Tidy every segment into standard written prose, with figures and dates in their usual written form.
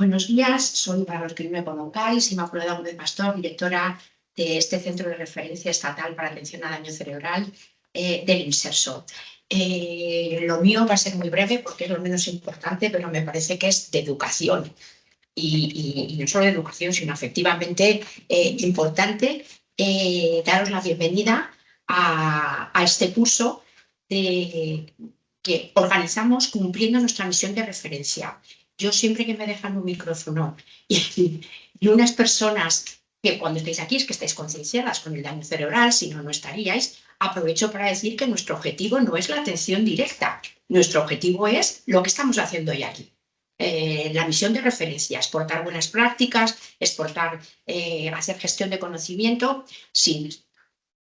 Buenos días, soy, para los que no me conozcáis, Inmaculada Gómez Pastor, directora de este Centro de Referencia Estatal para Atención a Daño Cerebral del Inserso. Lo mío va a ser muy breve porque es lo menos importante, pero me parece que es de educación. Y no solo de educación, sino efectivamente importante daros la bienvenida a este curso que organizamos cumpliendo nuestra misión de referencia. Yo siempre que me dejan un micrófono y unas personas que cuando estáis aquí es que estáis concienciadas con el daño cerebral, si no, no estaríais, aprovecho para decir que nuestro objetivo no es la atención directa, nuestro objetivo es lo que estamos haciendo hoy aquí. La misión de referencia, exportar buenas prácticas, hacer gestión de conocimiento, sin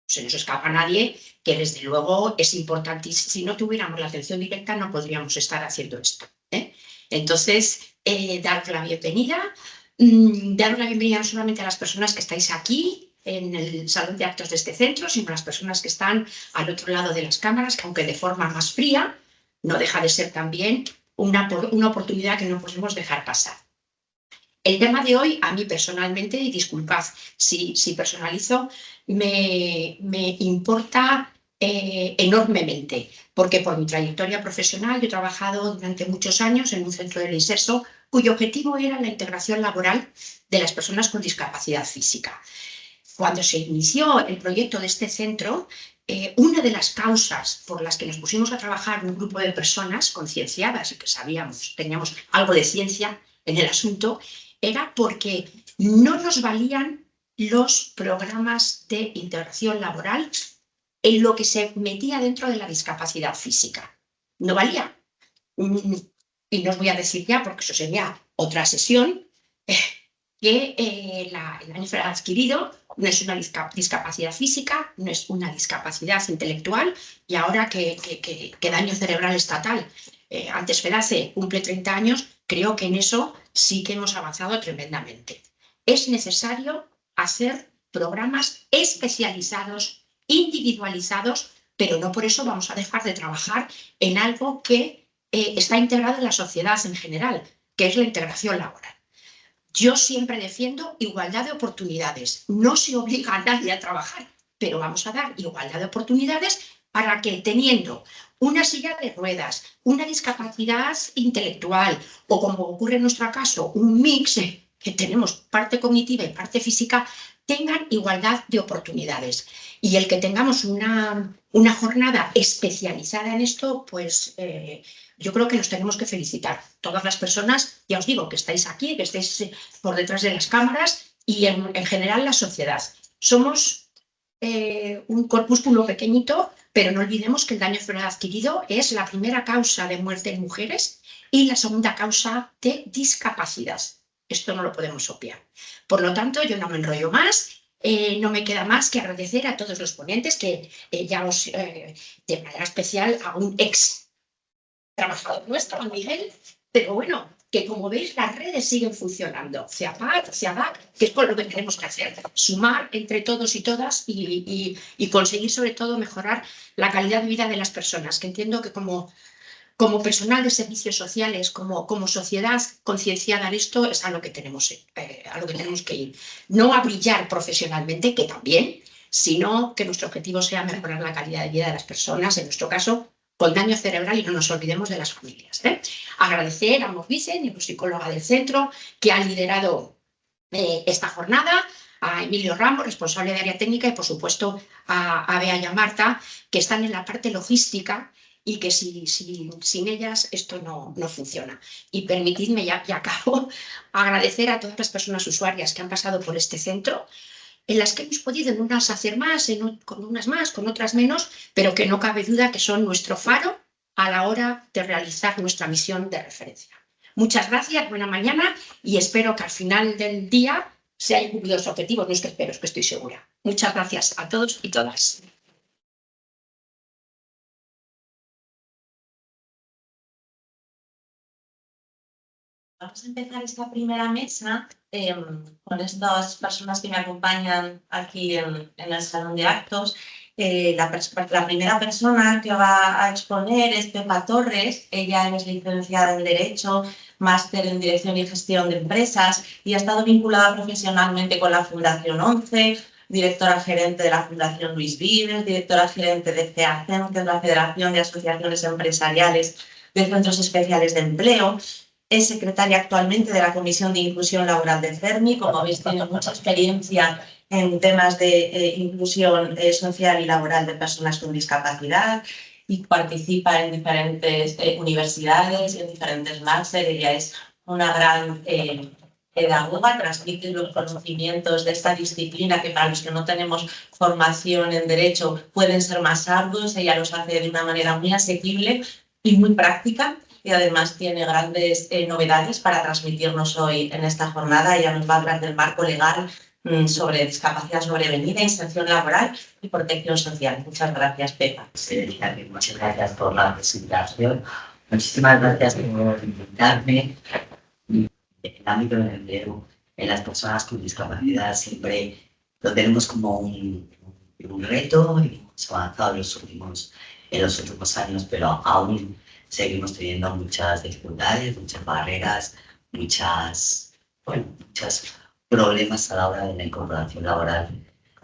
se nos escapa a nadie que desde luego es importantísimo. Si no tuviéramos la atención directa no podríamos estar haciendo esto. Entonces, daros la bienvenida. Daros la bienvenida no solamente a las personas que estáis aquí en el salón de actos de este centro, sino a las personas que están al otro lado de las cámaras, que aunque de forma más fría, no deja de ser también una oportunidad que no podemos dejar pasar. El tema de hoy, a mí personalmente, y disculpad si personalizo, me importa enormemente, porque por mi trayectoria profesional yo he trabajado durante muchos años en un centro del Inserso cuyo objetivo era la integración laboral de las personas con discapacidad física. Cuando se inició el proyecto de este centro, una de las causas por las que nos pusimos a trabajar un grupo de personas concienciadas y que sabíamos, teníamos algo de ciencia en el asunto, era porque no nos valían los programas de integración laboral en lo que se metía dentro de la discapacidad física. No valía. Y no os voy a decir ya, porque eso sería otra sesión, que el daño cerebral adquirido no es una discapacidad física, no es una discapacidad intelectual, y ahora que daño cerebral estatal, antes FEDACE cumple 30 años, creo que en eso sí que hemos avanzado tremendamente. Es necesario hacer programas especializados, individualizados, pero no por eso vamos a dejar de trabajar en algo que está integrado en la sociedad en general, que es la integración laboral. Yo siempre defiendo igualdad de oportunidades. No se obliga a nadie a trabajar, pero vamos a dar igualdad de oportunidades para que teniendo una silla de ruedas, una discapacidad intelectual o, como ocurre en nuestro caso, un mix que tenemos parte cognitiva y parte física, tengan igualdad de oportunidades. Y el que tengamos una jornada especializada en esto, pues yo creo que nos tenemos que felicitar. Todas las personas, ya os digo, que estáis aquí, que estáis por detrás de las cámaras y en general la sociedad. Somos un corpúsculo pequeñito, pero no olvidemos que el daño cerebral adquirido es la primera causa de muerte en mujeres y la segunda causa de discapacidad. Esto no lo podemos obviar. Por lo tanto, yo no me enrollo más. No me queda más que agradecer a todos los ponentes que de manera especial a un ex trabajador nuestro, a Miguel, pero bueno, que como veis las redes siguen funcionando, CEAPAC, que es por lo que tenemos que hacer, sumar entre todos y todas y conseguir sobre todo mejorar la calidad de vida de las personas, que entiendo que como personal de servicios sociales, como sociedad concienciada en esto, es a lo que tenemos que ir. No a brillar profesionalmente, que también, sino que nuestro objetivo sea mejorar la calidad de vida de las personas, en nuestro caso, con daño cerebral, y no nos olvidemos de las familias. Agradecer a Mor Vicen, neuropsicóloga del centro, que ha liderado esta jornada, a Emilio Ramos, responsable de área técnica, y por supuesto a Bea y a Marta, que están en la parte logística y que sin ellas esto no funciona. Y permitidme, ya acabo, agradecer a todas las personas usuarias que han pasado por este centro, en las que hemos podido en unas hacer más, con unas más, con otras menos, pero que no cabe duda que son nuestro faro a la hora de realizar nuestra misión de referencia. Muchas gracias, buena mañana, y espero que al final del día se hayan cumplido los objetivos. No es que espero, es que estoy segura. Muchas gracias a todos y todas. Vamos a empezar esta primera mesa con estas personas que me acompañan aquí en el salón de actos. La primera persona que va a exponer es Pepa Torres. Ella es licenciada en Derecho, máster en Dirección y Gestión de Empresas y ha estado vinculada profesionalmente con la Fundación 11, directora gerente de la Fundación Luis Vives, directora gerente de FEACEM, que es la Federación de Asociaciones Empresariales de Centros Especiales de Empleo. Es secretaria actualmente de la Comisión de Inclusión Laboral de CERMI. Como veis, tiene mucha experiencia en temas de inclusión social y laboral de personas con discapacidad y participa en diferentes universidades y en diferentes másteres. Ella es una gran pedagoga, transmite los conocimientos de esta disciplina que para los que no tenemos formación en Derecho pueden ser más arduos. Ella los hace de una manera muy asequible y muy práctica. Y además tiene grandes novedades para transmitirnos hoy en esta jornada. Ella nos va a hablar del marco legal sobre discapacidad sobrevenida, inserción laboral y protección social. Muchas gracias, Pepa. Sí, muchas gracias por la presentación. Muchísimas gracias por invitarme. En el ámbito del empleo, en las personas con discapacidad siempre lo tenemos como un reto y hemos avanzado en los últimos años, pero aún seguimos teniendo muchas dificultades, muchas barreras, muchos problemas a la hora de la incorporación laboral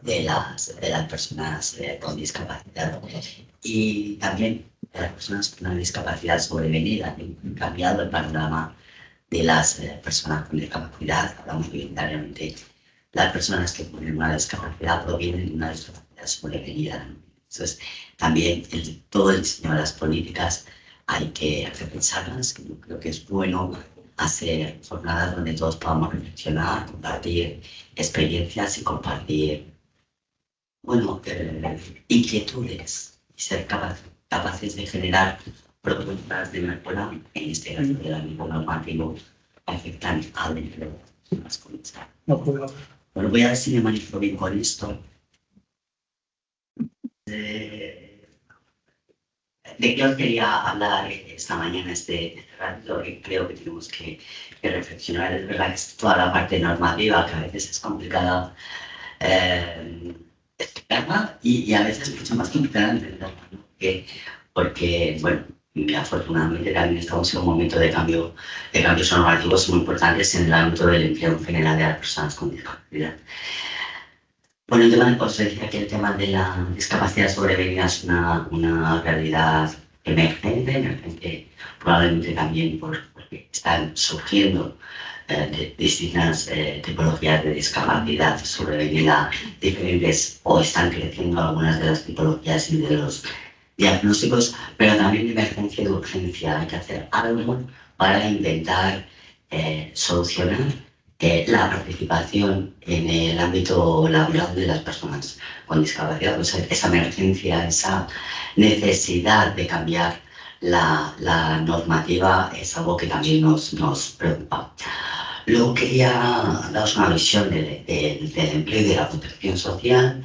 de las personas con discapacidad. Y también de las personas con una discapacidad sobrevenida. Han cambiado el panorama de las personas con discapacidad. Hablamos mayoritariamente las personas que tienen una discapacidad provienen de una discapacidad sobrevenida. Entonces, también todo el diseño de las políticas hay que repensarlas. Yo creo que es bueno hacer jornadas donde todos podamos reflexionar, compartir experiencias y compartir, inquietudes y ser capaces de generar propuestas de mejora, en este caso del ámbito normativo, que afectan al empleo de las personas. Bueno, voy a ver si me manejo bien con esto. ¿De qué os quería hablar esta mañana, este rato? Que creo que tenemos que reflexionar. Es verdad que es toda la parte normativa, que a veces es complicada explicarla y a veces mucho más complicada entenderla, ¿no? Porque, afortunadamente también estamos en un momento de cambios normativos muy importantes en el ámbito del empleo en general de las personas con discapacidad. Bueno, os decía que el tema de la discapacidad sobrevenida es una realidad emergente, probablemente también porque están surgiendo distintas tipologías de discapacidad sobrevenida diferentes, o están creciendo algunas de las tipologías y de los diagnósticos, pero también de emergencia y de urgencia. Hay que hacer algo para intentar solucionar la participación en el ámbito laboral de las personas con discapacidad. Pues esa emergencia, esa necesidad de cambiar la normativa es algo que también nos preocupa. Luego quería daros una visión del empleo y de la protección social,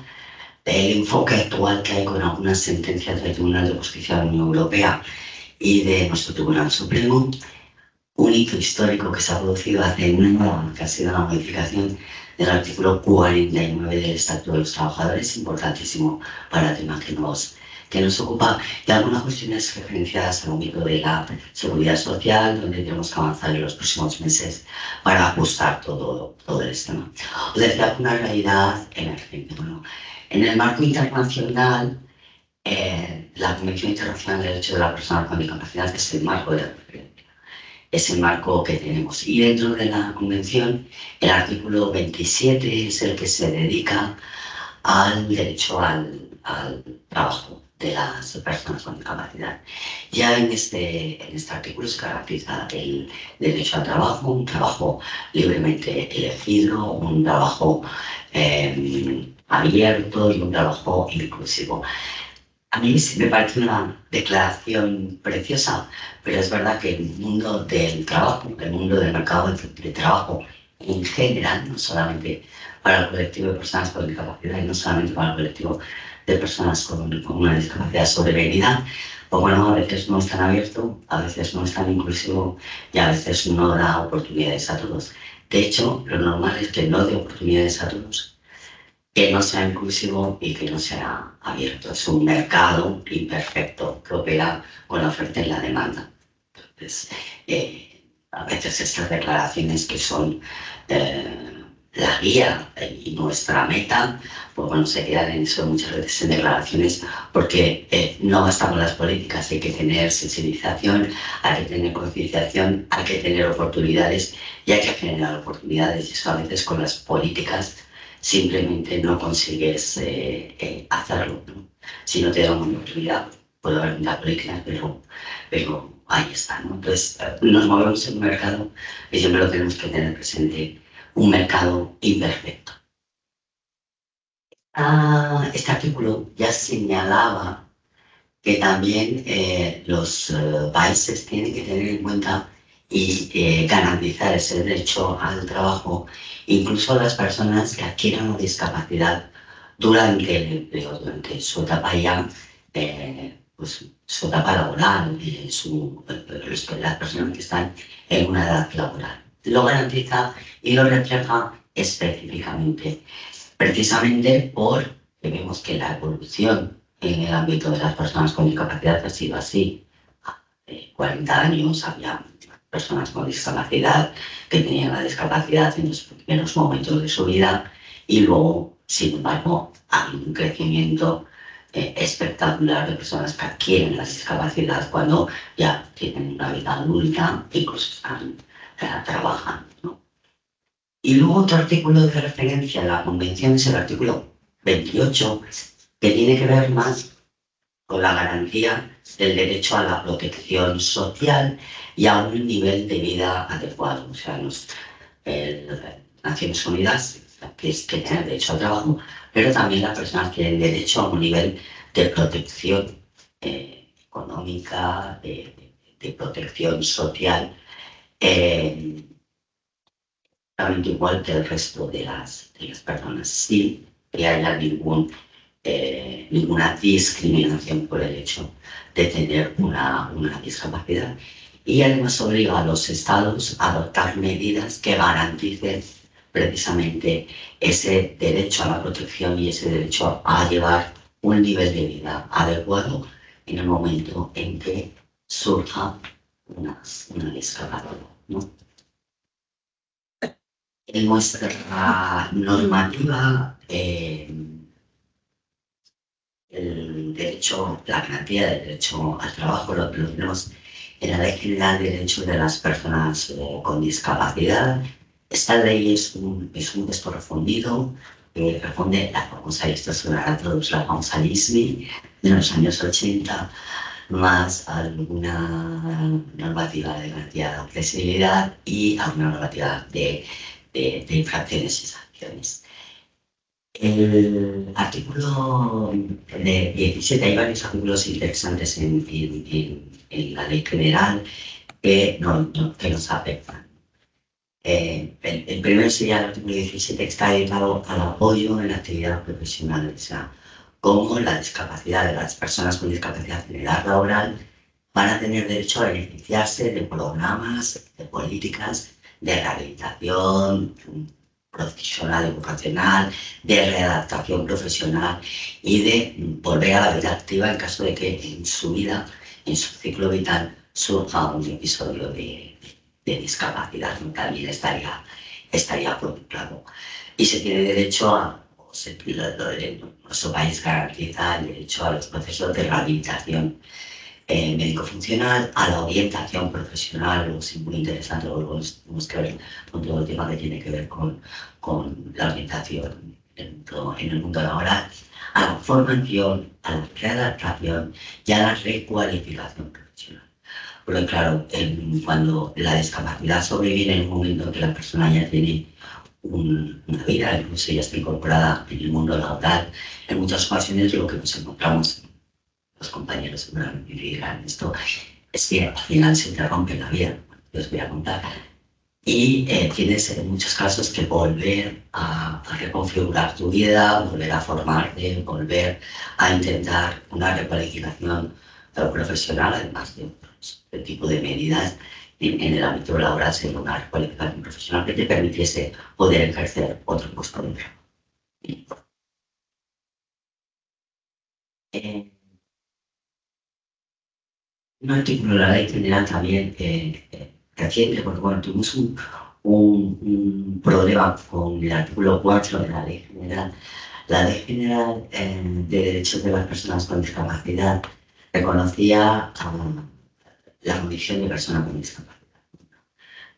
del enfoque actual que hay con algunas sentencias del Tribunal de Justicia de la Unión Europea y de nuestro Tribunal Supremo. Un hito histórico que se ha producido hace un año, que ha sido la modificación del artículo 49 del Estatuto de los Trabajadores, importantísimo para el tema que nos ocupa, y algunas cuestiones referenciadas al ámbito de la seguridad social, donde tenemos que avanzar en los próximos meses para ajustar todo el sistema. Os decía que una realidad emergente. Bueno, en el marco internacional, la Convención Internacional de Derechos de la Persona con Discapacidad es el marco de referencia. Es el marco que tenemos. Y dentro de la Convención, el artículo 27 es el que se dedica al derecho al trabajo de las personas con discapacidad. Ya en este artículo se garantiza el derecho al trabajo, un trabajo libremente elegido, un trabajo abierto y un trabajo inclusivo. A mí sí me parece una declaración preciosa, pero es verdad que el mundo del trabajo, el mundo del mercado de trabajo en general, no solamente para el colectivo de personas con discapacidad y no solamente para el colectivo de personas con una discapacidad sobrevenida, pues bueno, a veces no es tan abierto, a veces no es tan inclusivo y a veces no da oportunidades a todos. De hecho, lo normal es que no dé oportunidades a todos, que no sea inclusivo y que no sea abierto. Es un mercado imperfecto que opera con la oferta y la demanda. Entonces, a veces estas declaraciones que son la guía y nuestra meta, pues bueno, se quedan en eso muchas veces en declaraciones porque no basta con las políticas, hay que tener sensibilización, hay que tener concienciación, hay que tener oportunidades y hay que generar oportunidades y eso a veces con las políticas simplemente no consigues hacerlo, ¿no? Si no te dan una oportunidad, puede haber una política, pero ahí está, ¿no? Entonces, nos movemos en un mercado y siempre lo tenemos que tener presente, un mercado imperfecto. Este artículo ya señalaba que también los países tienen que tener en cuenta y garantizar ese derecho al trabajo, incluso a las personas que adquieran una discapacidad durante el empleo, durante su etapa ya, pues, su etapa laboral, las personas que están en una edad laboral. Lo garantiza y lo refleja específicamente, precisamente porque vemos que la evolución en el ámbito de las personas con discapacidad ha sido así. Hace 40 años había personas con discapacidad que tenían la discapacidad en los primeros momentos de su vida y luego, sin embargo, hay un crecimiento espectacular de personas que adquieren la discapacidad cuando ya tienen una vida adulta, incluso están trabajando, ¿no? Y luego otro artículo de referencia a la Convención es el artículo 28, que tiene que ver más con la garantía del derecho a la protección social y a un nivel de vida adecuado. O sea, Naciones Unidas que tienen derecho al trabajo, pero también las personas tienen derecho a un nivel de protección económica, de protección social, también igual que el resto de las personas, sin que haya ninguna discriminación por el hecho de tener una discapacidad. Y además obliga a los estados a adoptar medidas que garanticen precisamente ese derecho a la protección y ese derecho a llevar un nivel de vida adecuado en el momento en que surja una discapacidad, ¿no? En nuestra normativa, el derecho, la garantía del derecho al trabajo lo tenemos en la Ley General de Derechos de las Personas con Discapacidad. Esta ley es un texto refundido que responde la famosa, y esto sonará a todos, la famosa LISMI de los años 80, más alguna normativa de garantía de accesibilidad y alguna normativa de infracciones y sanciones. El artículo de 17, hay varios artículos interesantes en la ley general que nos afectan. El primero sería el artículo 17, que está dedicado al apoyo en la actividad profesional, o sea, cómo la discapacidad de las personas con discapacidad en edad laboral van a tener derecho a beneficiarse de programas, de políticas de rehabilitación profesional y vocacional, de readaptación profesional y de volver a la vida activa en caso de que en su vida, en su ciclo vital, surja un episodio de discapacidad, ¿no? También estaría contemplado. Y se tiene derecho a, nuestro país garantiza el derecho a los procesos de rehabilitación médico-funcional, a la orientación profesional, lo que es muy interesante, luego tenemos que ver con todo el tema que tiene que ver con la orientación en el mundo laboral, a la formación, a la readaptación y a la recualificación profesional. Porque claro, cuando la discapacidad sobreviene en un momento en que la persona ya tiene una vida, incluso ya está incorporada en el mundo laboral, en muchas ocasiones lo que nos encontramos, los compañeros seguramente dirán esto, es que al final se interrumpe la vida, les voy a contar. Y tienes en muchos casos que volver a reconfigurar tu vida, volver a formarte, volver a intentar una recualificación profesional, además de otros tipo de medidas en el ámbito laboral, sería una recualificación profesional que te permitiese poder ejercer otro puesto de trabajo. Eh, un artículo de la ley general también reciente, porque bueno, tuvimos un problema con el artículo 4 de la ley general. La ley general de derechos de las personas con discapacidad reconocía la condición de persona con discapacidad,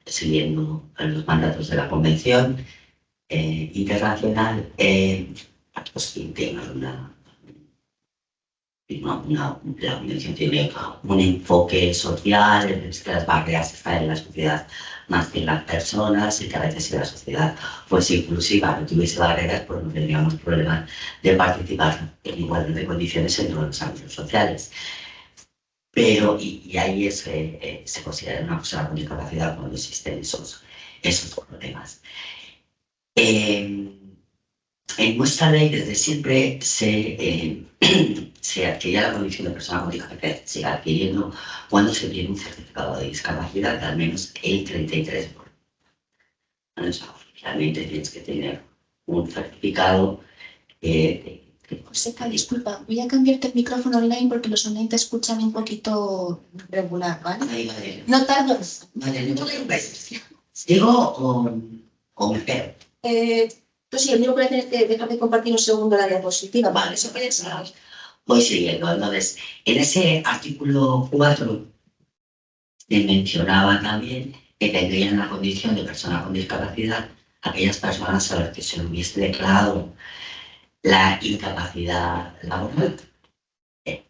siguiendo los mandatos de la Convención internacional, pues, que tiene la Convención tiene un enfoque social, es que las barreras están en la sociedad más que en las personas, y que a veces si la sociedad fuese inclusiva, no tuviese barreras, pues no tendríamos problemas de participar en igualdad de condiciones en todos los ámbitos sociales. Pero, y ahí se considera una persona con discapacidad cuando existen esos problemas. Eh, en nuestra ley desde siempre se adquiría la condición de persona con discapacidad, se sigue adquiriendo cuando se tiene un certificado de discapacidad de al menos el 33%. Realmente tienes que tener un certificado Josefa, disculpa, voy a cambiarte el micrófono online porque los online te escuchan un poquito regular, ¿vale? Vale. No tardo. Vale, no te preocupes. ¿Digo o me espero? Pues sí, el único que voy a tener que dejar de compartir un segundo la diapositiva. Vale, eso puede ser. Voy siguiendo. Entonces, en ese artículo 4 se mencionaba también que tendrían la condición de persona con discapacidad aquellas personas a las que se le hubiese declarado la incapacidad laboral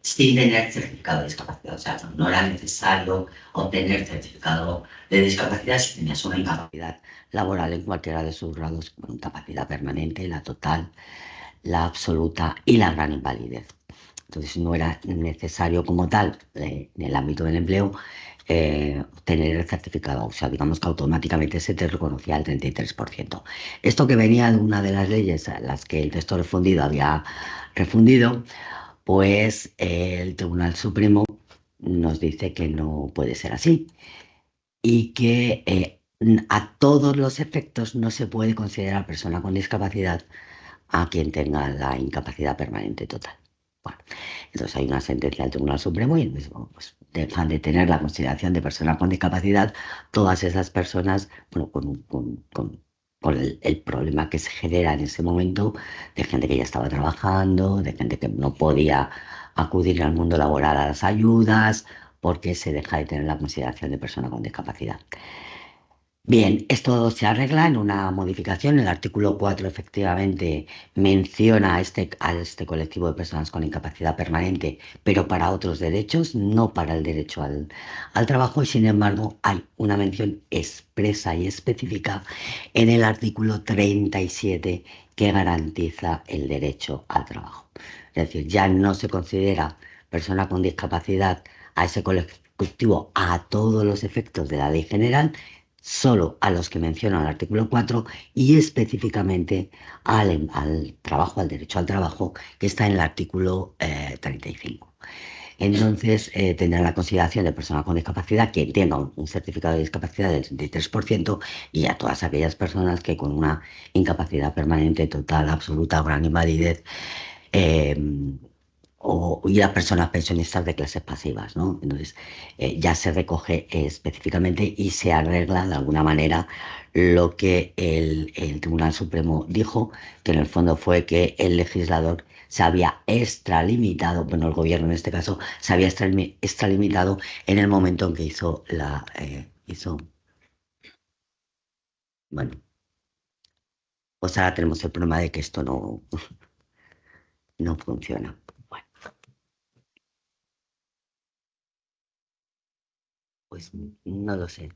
sin tener certificado de discapacidad. O sea, no era necesario obtener certificado de discapacidad si tenías una incapacidad laboral en cualquiera de sus grados, con incapacidad permanente, la total, la absoluta y la gran invalidez. Entonces no era necesario como tal, en el ámbito del empleo, tener el certificado. O sea, digamos que automáticamente se te reconocía el 33%. Esto que venía de una de las leyes a las que el texto refundido había refundido, pues el Tribunal Supremo nos dice que no puede ser así y que a todos los efectos no se puede considerar persona con discapacidad a quien tenga la incapacidad permanente total. Bueno, entonces hay una sentencia del Tribunal Supremo y el mismo pues, dejan de tener la consideración de persona con discapacidad todas esas personas, bueno, con el problema que se genera en ese momento de gente que ya estaba trabajando, de gente que no podía acudir al mundo laboral a las ayudas, porque se deja de tener la consideración de persona con discapacidad. Bien, esto se arregla en una modificación. El artículo 4 efectivamente menciona a este colectivo de personas con incapacidad permanente, pero para otros derechos, no para el derecho al trabajo, y sin embargo hay una mención expresa y específica en el artículo 37 que garantiza el derecho al trabajo. Es decir, ya no se considera persona con discapacidad a ese colectivo a todos los efectos de la ley general, solo a los que menciona el artículo 4 y específicamente al trabajo, al derecho al trabajo, que está en el artículo 35. Entonces, tendrá la consideración de persona con discapacidad quien tenga un certificado de discapacidad del 33% y a todas aquellas personas que con una incapacidad permanente, total, absoluta o gran invalidez eh, y a personas pensionistas de clases pasivas, ¿no? Entonces, ya se recoge específicamente y se arregla de alguna manera lo que el Tribunal Supremo dijo, que en el fondo fue que el legislador se había extralimitado, bueno, el gobierno en este caso, se había extralimitado en el momento en que bueno, pues ahora tenemos el problema de que esto no funciona. Bueno, pues no lo sé.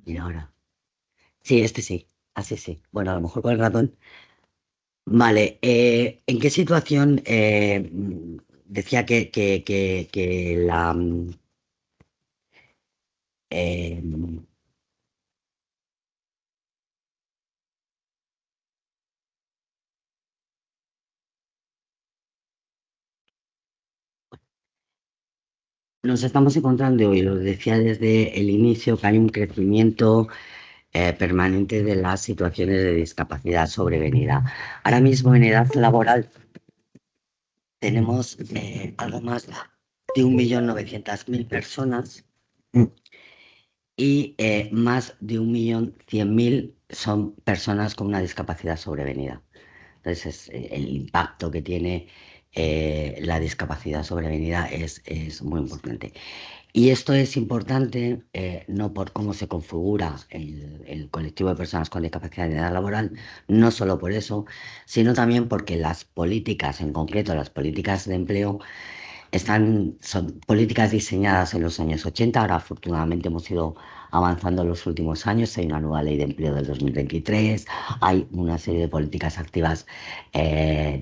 Y ahora. Sí, este sí, así sí. Bueno, a lo mejor con el ratón. Vale, ¿en qué situación decía que eh, nos estamos encontrando, y lo decía desde el inicio, que hay un crecimiento permanente de las situaciones de discapacidad sobrevenida. Ahora mismo en edad laboral tenemos algo más de 1.900.000 personas y más de 1.100.000 son personas con una discapacidad sobrevenida. Entonces, el impacto que tiene la discapacidad sobrevenida es muy importante. Y esto es importante no por cómo se configura el colectivo de personas con discapacidad en edad laboral, no solo por eso, sino también porque las políticas, en concreto las políticas de empleo, son políticas diseñadas en los años 80. Ahora afortunadamente hemos ido avanzando en los últimos años. Hay una nueva ley de empleo del 2023, hay una serie de políticas activas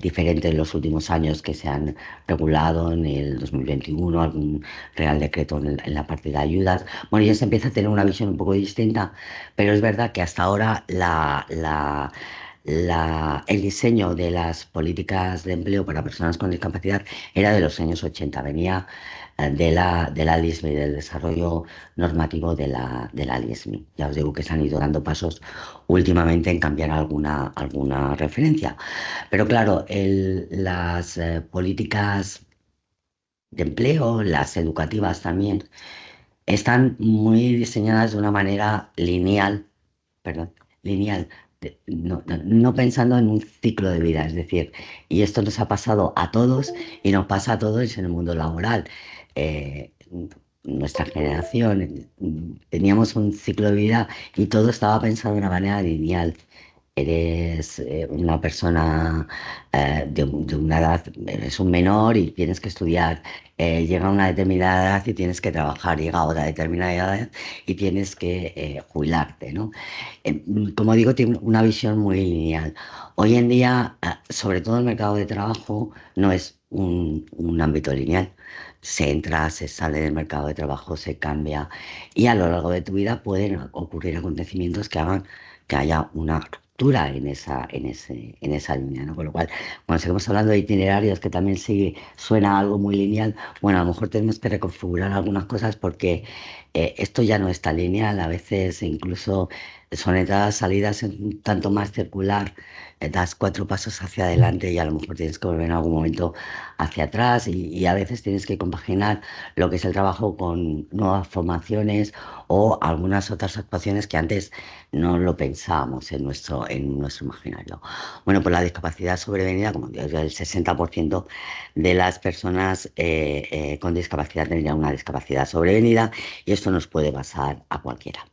diferentes en los últimos años que se han regulado en el 2021, algún real decreto en la parte de ayudas. Bueno, ya se empieza a tener una visión un poco distinta, pero es verdad que hasta ahora el diseño de las políticas de empleo para personas con discapacidad era de los años 80, venía de la LISMI, del desarrollo normativo de la LISMI. Ya os digo que se han ido dando pasos últimamente en cambiar alguna referencia. Pero claro, las políticas de empleo, las educativas también, están muy diseñadas de una manera lineal, perdón, lineal, no pensando en un ciclo de vida, es decir, y esto nos ha pasado a todos y nos pasa a todos en el mundo laboral. Eh, Nuestra generación teníamos un ciclo de vida y todo estaba pensado de una manera lineal. Eres una persona de una edad, eres un menor y tienes que estudiar. Llega una determinada edad y tienes que trabajar. Llega otra determinada edad y tienes que jubilarte, ¿no? Como digo, tiene una visión muy lineal. Hoy en día, sobre todo el mercado de trabajo, no es un ámbito lineal. Se entra, se sale del mercado de trabajo, se cambia y a lo largo de tu vida pueden ocurrir acontecimientos que hagan que haya una ruptura en esa línea, ¿no? Con lo cual, cuando seguimos hablando de itinerarios, que también sí suena algo muy lineal, bueno, a lo mejor tenemos que reconfigurar algunas cosas porque esto ya no es tan lineal, a veces incluso son entradas, salidas un tanto más circular, das 4 pasos hacia adelante y a lo mejor tienes que volver en algún momento hacia atrás y a veces tienes que compaginar lo que es el trabajo con nuevas formaciones o algunas otras actuaciones que antes no lo pensábamos en nuestro imaginario. Bueno, pues la discapacidad sobrevenida, como digo, el 60% de las personas con discapacidad tendrían una discapacidad sobrevenida y esto nos puede pasar a cualquiera.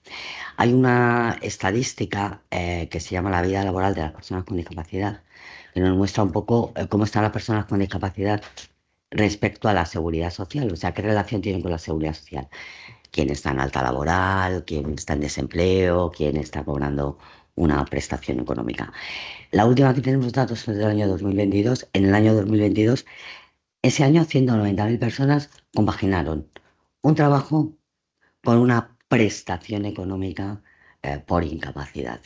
Hay una estadística que se llama la vida laboral de las personas con discapacidad, que nos muestra un poco cómo están las personas con discapacidad respecto a la seguridad social, o sea, qué relación tienen con la seguridad social. Quién está en alta laboral, quién está en desempleo, quién está cobrando una prestación económica. La última que tenemos datos es del año 2022. En el año 2022, ese año 190.000 personas compaginaron un trabajo con una prestación económica por incapacidad.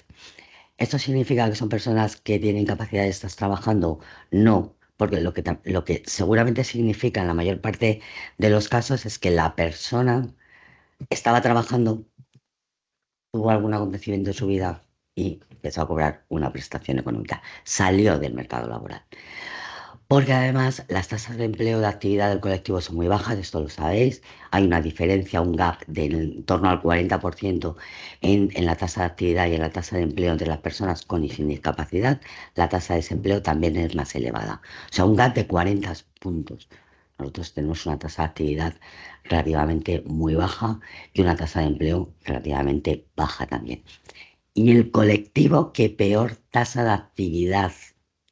¿Esto significa que son personas que tienen capacidad de estar trabajando? No, porque lo que seguramente significa en la mayor parte de los casos es que la persona estaba trabajando, tuvo algún acontecimiento en su vida y empezó a cobrar una prestación económica. Salió del mercado laboral. Porque además las tasas de empleo de actividad del colectivo son muy bajas, esto lo sabéis. Hay una diferencia, un gap de en torno al 40% en la tasa de actividad y en la tasa de empleo entre las personas con y sin discapacidad. La tasa de desempleo también es más elevada. O sea, un gap de 40 puntos. Nosotros tenemos una tasa de actividad relativamente muy baja y una tasa de empleo relativamente baja también. Y el colectivo que peor tasa de actividad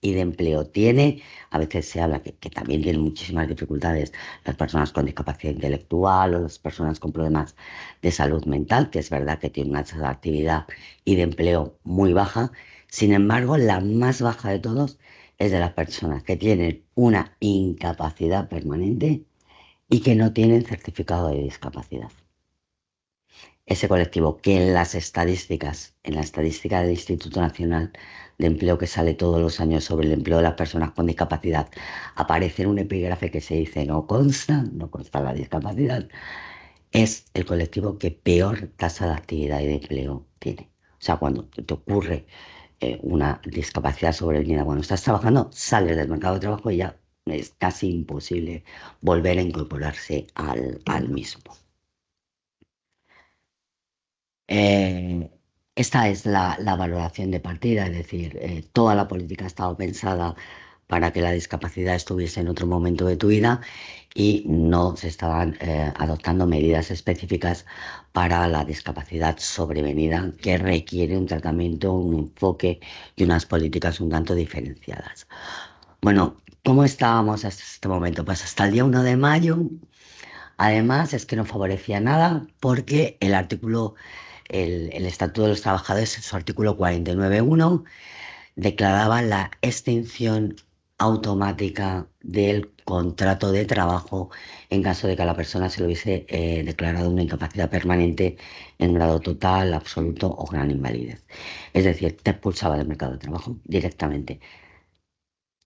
y de empleo tiene, a veces se habla que también tienen muchísimas dificultades las personas con discapacidad intelectual o las personas con problemas de salud mental, que es verdad que tienen una tasa de actividad y de empleo muy baja. Sin embargo, la más baja de todos es de las personas que tienen una incapacidad permanente y que no tienen certificado de discapacidad. Ese colectivo que en la estadística del Instituto Nacional de Empleo que sale todos los años sobre el empleo de las personas con discapacidad, aparece en un epígrafe que se dice no consta la discapacidad, es el colectivo que peor tasa de actividad y de empleo tiene. O sea, cuando te ocurre una discapacidad sobrevenida cuando estás trabajando, sales del mercado de trabajo y ya es casi imposible volver a incorporarse al mismo. Eh, Esta es la valoración de partida, es decir, toda la política ha estado pensada para que la discapacidad estuviese en otro momento de tu vida y no se estaban adoptando medidas específicas para la discapacidad sobrevenida que requiere un tratamiento, un enfoque y unas políticas un tanto diferenciadas. Bueno, ¿cómo estábamos hasta este momento? Pues hasta el día 1 de mayo. Además, es que no favorecía nada porque el Estatuto de los Trabajadores, en su artículo 49.1, declaraba la extinción automática del contrato de trabajo en caso de que a la persona se le hubiese declarado una incapacidad permanente en grado total, absoluto o gran invalidez. Es decir, te expulsaba del mercado de trabajo directamente.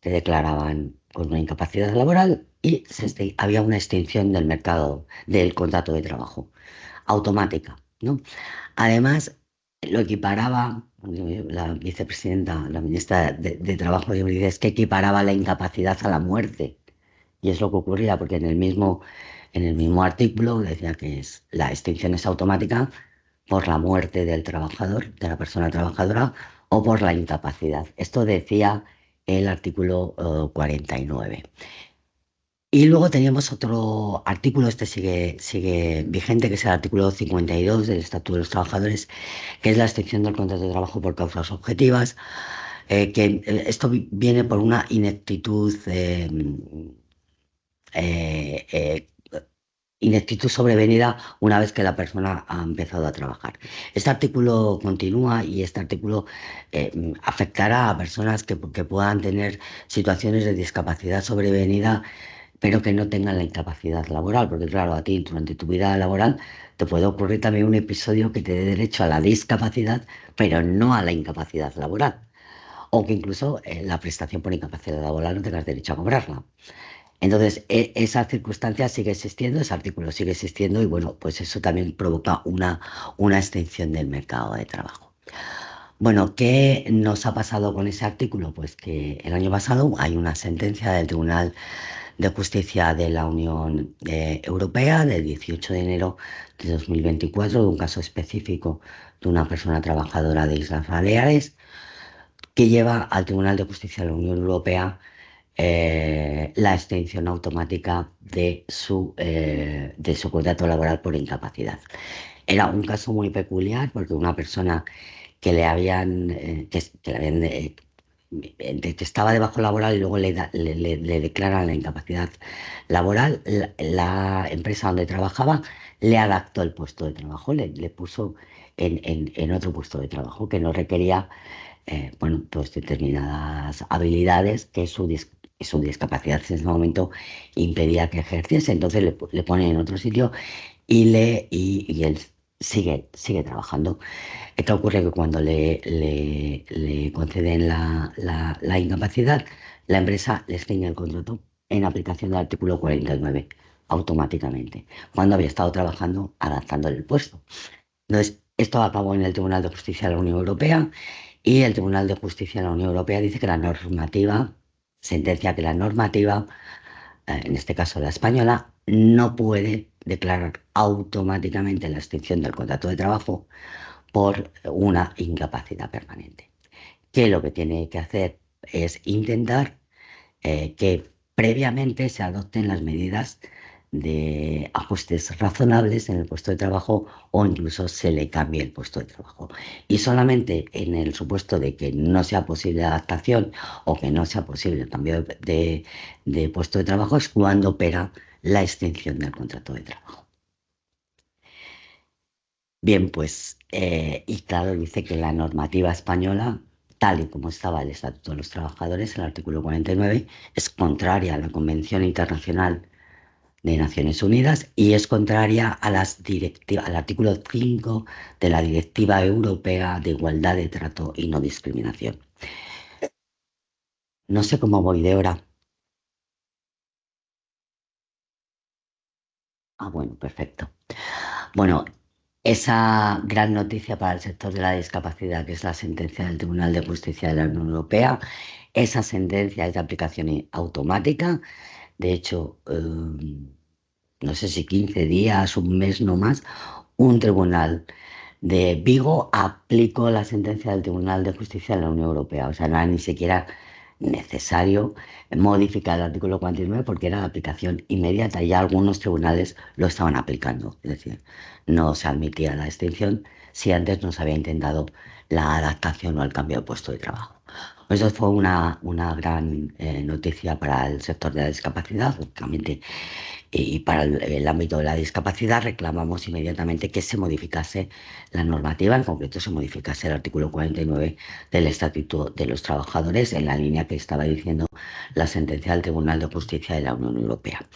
Te declaraban con una incapacidad laboral y había una extinción del mercado del contrato de trabajo automática, ¿no? Además, lo equiparaba, la vicepresidenta, la ministra de Trabajo y Seguridad, es que equiparaba la incapacidad a la muerte. Y es lo que ocurría, porque en el mismo artículo decía que la extinción es automática por la muerte del trabajador, de la persona trabajadora, o por la incapacidad. Esto decía el artículo 49. Y luego teníamos otro artículo, este sigue vigente, que es el artículo 52 del Estatuto de los Trabajadores, que es la extinción del contrato de trabajo por causas objetivas, esto viene por una ineptitud, eh, eh, ineptitud sobrevenida una vez que la persona ha empezado a trabajar. Este artículo continúa y este artículo afectará a personas que puedan tener situaciones de discapacidad sobrevenida pero que no tengan la incapacidad laboral, porque claro, a ti durante tu vida laboral te puede ocurrir también un episodio que te dé derecho a la discapacidad, pero no a la incapacidad laboral, o que incluso la prestación por incapacidad laboral no tengas derecho a cobrarla. Entonces, esa circunstancia sigue existiendo, ese artículo sigue existiendo y bueno, pues eso también provoca una extinción del mercado de trabajo. Bueno, ¿qué nos ha pasado con ese artículo? Pues que el año pasado hay una sentencia del Tribunal de Justicia de la Unión Europea del 18 de enero de 2024 de un caso específico de una persona trabajadora de Islas Baleares que lleva al Tribunal de Justicia de la Unión Europea la extinción automática de su contrato laboral por incapacidad. Era un caso muy peculiar porque una persona que que estaba de bajo laboral y luego le declaran la incapacidad laboral, la empresa donde trabajaba le adaptó el puesto de trabajo, le puso en otro puesto de trabajo que no requería bueno, pues determinadas habilidades que su discapacidad en ese momento impedía que ejerciese. Entonces le pone en otro sitio y él sigue trabajando. ¿Qué ocurre? Que cuando le conceden la incapacidad, la empresa le extingue el contrato en aplicación del artículo 49 automáticamente, cuando había estado trabajando adaptándole el puesto. Entonces, esto acabó en el Tribunal de Justicia de la Unión Europea y el Tribunal de Justicia de la Unión Europea dice que sentencia que la normativa, en este caso la española, no puede declarar automáticamente la extinción del contrato de trabajo por una incapacidad permanente. Que lo que tiene que hacer es intentar que previamente se adopten las medidas de ajustes razonables en el puesto de trabajo o incluso se le cambie el puesto de trabajo. Y solamente en el supuesto de que no sea posible la adaptación o que no sea posible el cambio de puesto de trabajo es cuando opera la extinción del contrato de trabajo. Bien, pues, y claro, dice que la normativa española, tal y como estaba el Estatuto de los Trabajadores, el artículo 49, es contraria a la Convención Internacional de Naciones Unidas y es contraria a al artículo 5 de la Directiva Europea de Igualdad de Trato y No Discriminación. No sé cómo voy de hora. Ah, bueno, perfecto. Bueno, esa gran noticia para el sector de la discapacidad, que es la sentencia del Tribunal de Justicia de la Unión Europea. Esa sentencia es de aplicación automática. De hecho, no sé si 15 días, un mes no más, un tribunal de Vigo aplicó la sentencia del Tribunal de Justicia de la Unión Europea. O sea, no era ni siquiera necesario modificar el artículo 49 porque era de aplicación inmediata y ya algunos tribunales lo estaban aplicando. Es decir, no se admitía la extinción si antes no se había intentado la adaptación o el cambio de puesto de trabajo. Pues eso fue una gran noticia para el sector de la discapacidad, lógicamente, y para el ámbito de la discapacidad reclamamos inmediatamente que se modificase la normativa, en concreto se modificase el artículo 49 del Estatuto de los Trabajadores en la línea que estaba diciendo la sentencia del Tribunal de Justicia de la Unión Europea.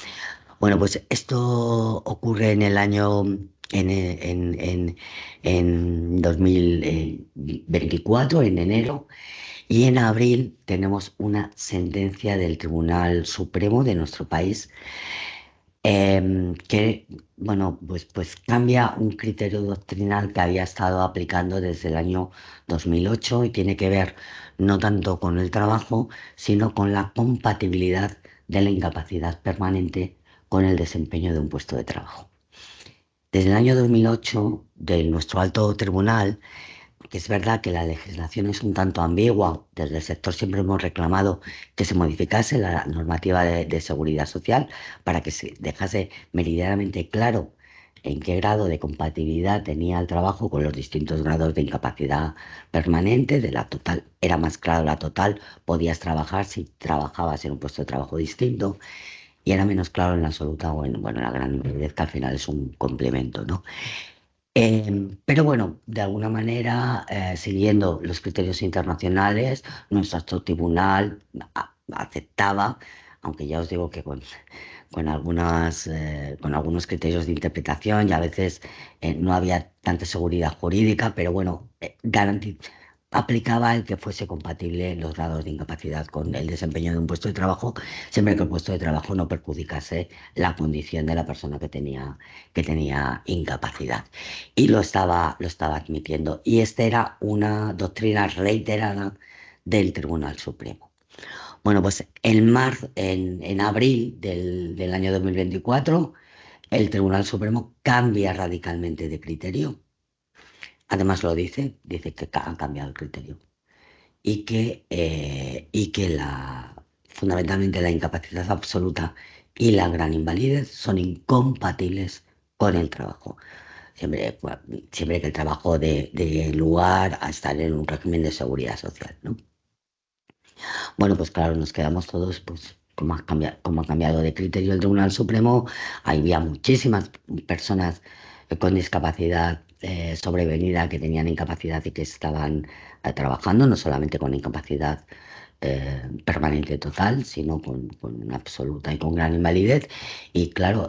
Bueno, pues esto ocurre en el año, en 2024, en enero, y en abril tenemos una sentencia del Tribunal Supremo de nuestro país que, bueno, pues cambia un criterio doctrinal que había estado aplicando desde el año 2008 y tiene que ver no tanto con el trabajo, sino con la compatibilidad de la incapacidad permanente con el desempeño de un puesto de trabajo. Desde el año 2008, de nuestro alto tribunal, que es verdad que la legislación es un tanto ambigua, desde el sector siempre hemos reclamado que se modificase la normativa de seguridad social para que se dejase meridianamente claro en qué grado de compatibilidad tenía el trabajo con los distintos grados de incapacidad permanente, de la total, era más claro la total, podías trabajar si trabajabas en un puesto de trabajo distinto, y era menos claro en la absoluta o en, bueno, la gran mayoría, que al final es un complemento, ¿no? Pero bueno, de alguna manera, siguiendo los criterios internacionales, nuestro alto tribunal aceptaba, aunque ya os digo que con algunos criterios de interpretación y a veces no había tanta seguridad jurídica, pero bueno, aplicaba el que fuese compatible los grados de incapacidad con el desempeño de un puesto de trabajo, siempre que el puesto de trabajo no perjudicase la condición de la persona que tenía incapacidad. Y lo estaba admitiendo. Y esta era una doctrina reiterada del Tribunal Supremo. Bueno, pues en abril del año 2024, el Tribunal Supremo cambia radicalmente de criterio. Además lo dice que han cambiado el criterio y que fundamentalmente la incapacidad absoluta y la gran invalidez son incompatibles con el trabajo. Siempre, bueno, siempre que el trabajo dé lugar a estar en un régimen de seguridad social, ¿no? Bueno, pues claro, nos quedamos todos, pues, como ha cambiado de criterio el Tribunal Supremo. Había muchísimas personas con discapacidad sobrevenida que tenían incapacidad y que estaban trabajando, no solamente con incapacidad permanente total, sino con una absoluta y con gran invalidez. Y claro,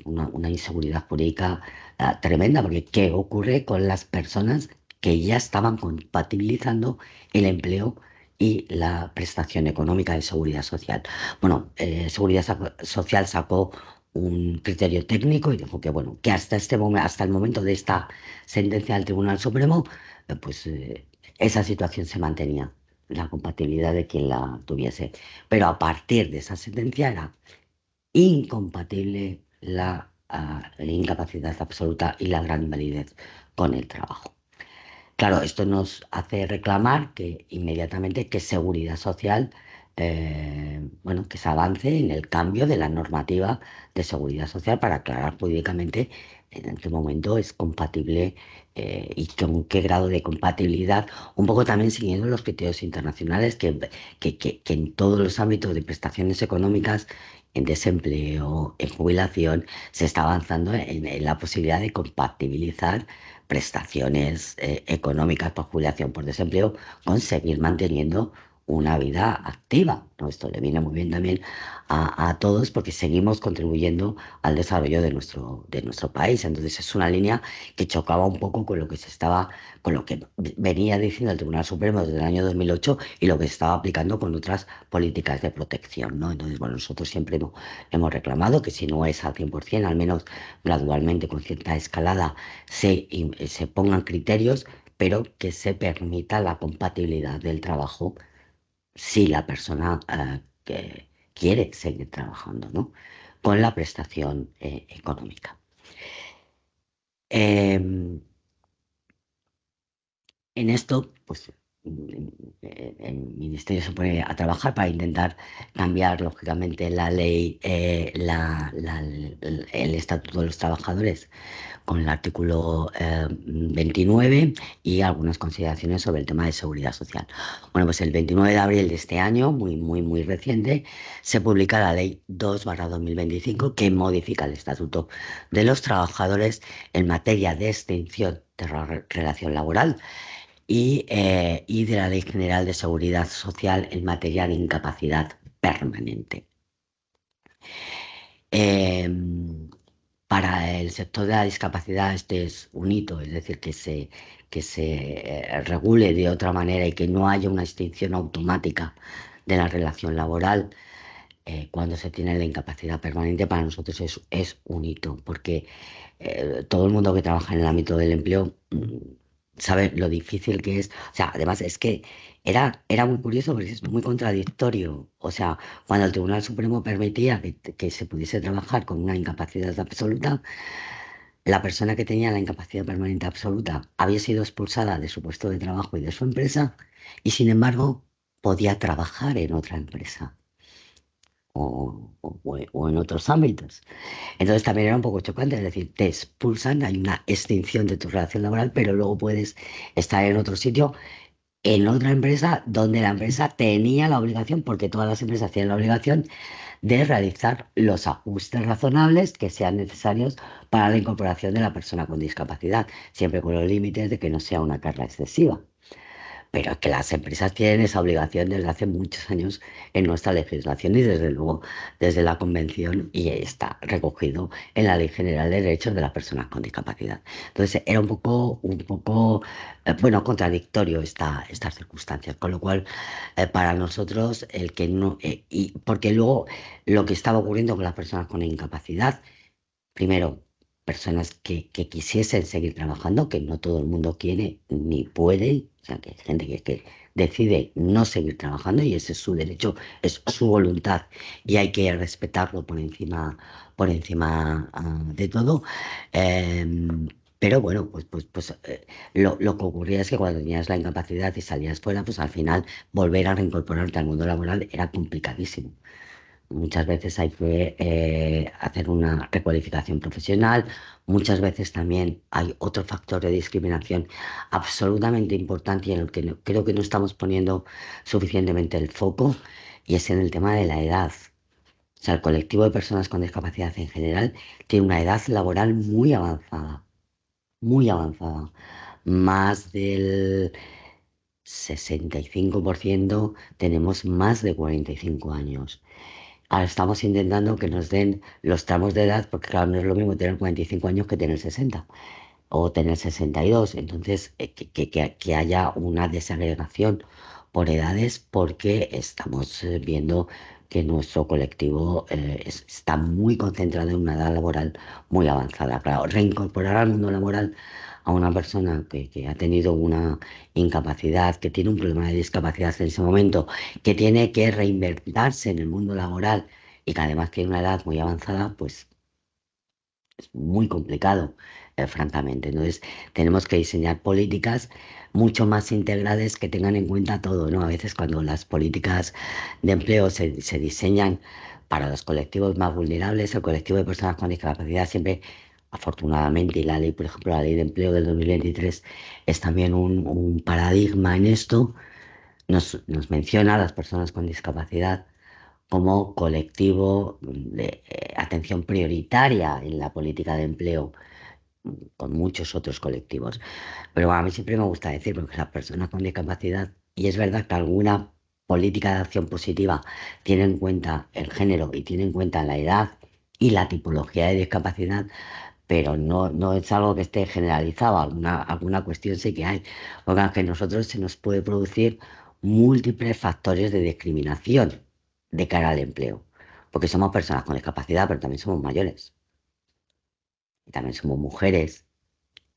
una inseguridad jurídica tremenda, porque ¿qué ocurre con las personas que ya estaban compatibilizando el empleo y la prestación económica de seguridad social? Bueno, Social sacó un criterio técnico y dijo que, bueno, que hasta el momento de esta sentencia del Tribunal Supremo, esa situación se mantenía, la compatibilidad de quien la tuviese. Pero a partir de esa sentencia era incompatible la incapacidad absoluta y la gran invalidez con el trabajo. Claro, esto nos hace reclamar que inmediatamente que seguridad social, bueno, que se avance en el cambio de la normativa de seguridad social para aclarar jurídicamente en qué momento es compatible y con qué grado de compatibilidad, un poco también siguiendo los criterios internacionales que en todos los ámbitos de prestaciones económicas, en desempleo, en jubilación, se está avanzando en la posibilidad de compatibilizar prestaciones económicas por jubilación, por desempleo, con seguir manteniendo una vida activa, ¿no? Esto le viene muy bien también a todos porque seguimos contribuyendo al desarrollo de nuestro país. Entonces es una línea que chocaba un poco con lo que con lo que venía diciendo el Tribunal Supremo desde el año 2008 y lo que se estaba aplicando con otras políticas de protección, ¿no? Entonces, bueno, nosotros siempre hemos reclamado que si no es al 100%, al menos gradualmente, con cierta escalada, se pongan criterios, pero que se permita la compatibilidad del trabajo si la persona que quiere seguir trabajando, ¿no? Con la prestación económica. En esto, pues el Ministerio se pone a trabajar para intentar cambiar, lógicamente, la ley, el Estatuto de los Trabajadores con el artículo 29 y algunas consideraciones sobre el tema de seguridad social. Bueno, pues el 29 de abril de este año, muy reciente, se publica la Ley 2/2025 que modifica el Estatuto de los Trabajadores en materia de extinción de relación laboral y de la Ley General de Seguridad Social en materia de incapacidad permanente. Para el sector de la discapacidad este es un hito, es decir, que se regule de otra manera y que no haya una extinción automática de la relación laboral cuando se tiene la incapacidad permanente. Para nosotros es un hito, porque todo el mundo que trabaja en el ámbito del empleo sabe lo difícil que es. O sea, además es que era muy curioso porque es muy contradictorio. O sea, cuando el Tribunal Supremo permitía que se pudiese trabajar con una incapacidad absoluta, la persona que tenía la incapacidad permanente absoluta había sido expulsada de su puesto de trabajo y de su empresa y sin embargo podía trabajar en otra empresa o en otros ámbitos. Entonces también era un poco chocante, es decir, te expulsan, hay una extinción de tu relación laboral, pero luego puedes estar en otro sitio, en otra empresa, donde la empresa tenía la obligación, porque todas las empresas tienen la obligación de realizar los ajustes razonables que sean necesarios para la incorporación de la persona con discapacidad, siempre con los límites de que no sea una carga excesiva. Pero es que las empresas tienen esa obligación desde hace muchos años en nuestra legislación y desde luego desde la Convención y está recogido en la Ley General de Derechos de las Personas con Discapacidad. Entonces era bueno, contradictorio estas circunstancias, con lo cual para nosotros el que no, y porque luego lo que estaba ocurriendo con las personas con incapacidad, primero, personas que quisiesen seguir trabajando, que no todo el mundo quiere ni puede, o sea, que hay gente que decide no seguir trabajando y ese es su derecho, es su voluntad y hay que respetarlo por encima de todo. Pero bueno, lo que ocurría es que cuando tenías la incapacidad y salías fuera, pues al final volver a reincorporarte al mundo laboral era complicadísimo. Muchas veces hay que hacer una recualificación profesional, muchas veces también hay otro factor de discriminación absolutamente importante y en el que creo que no estamos poniendo suficientemente el foco y es en el tema de la edad. O sea, el colectivo de personas con discapacidad en general tiene una edad laboral muy avanzada, muy avanzada. Más del 65% tenemos más de 45 años. Ahora estamos intentando que nos den los tramos de edad, porque claro, no es lo mismo tener 45 años que tener 60 o tener 62. Entonces, que haya una desagregación por edades, porque estamos viendo que nuestro colectivo está muy concentrado en una edad laboral muy avanzada. Claro, reincorporar al mundo laboral a una persona que ha tenido una incapacidad, que tiene un problema de discapacidad en ese momento, que tiene que reinventarse en el mundo laboral y que además tiene una edad muy avanzada, pues es muy complicado, francamente. Entonces, tenemos que diseñar políticas mucho más integrales que tengan en cuenta todo, ¿no? A veces cuando las políticas de empleo se diseñan para los colectivos más vulnerables, el colectivo de personas con discapacidad siempre, afortunadamente, y la ley, por ejemplo, la ley de empleo del 2023 es también un paradigma en esto, nos menciona a las personas con discapacidad como colectivo de atención prioritaria en la política de empleo con muchos otros colectivos. Pero a mí siempre me gusta decir, porque las personas con discapacidad, y es verdad que alguna política de acción positiva tiene en cuenta el género y tiene en cuenta la edad y la tipología de discapacidad, pero no es algo que esté generalizado, alguna cuestión sí que hay, porque a que nosotros se nos puede producir múltiples factores de discriminación de cara al empleo, porque somos personas con discapacidad, pero también somos mayores, y también somos mujeres,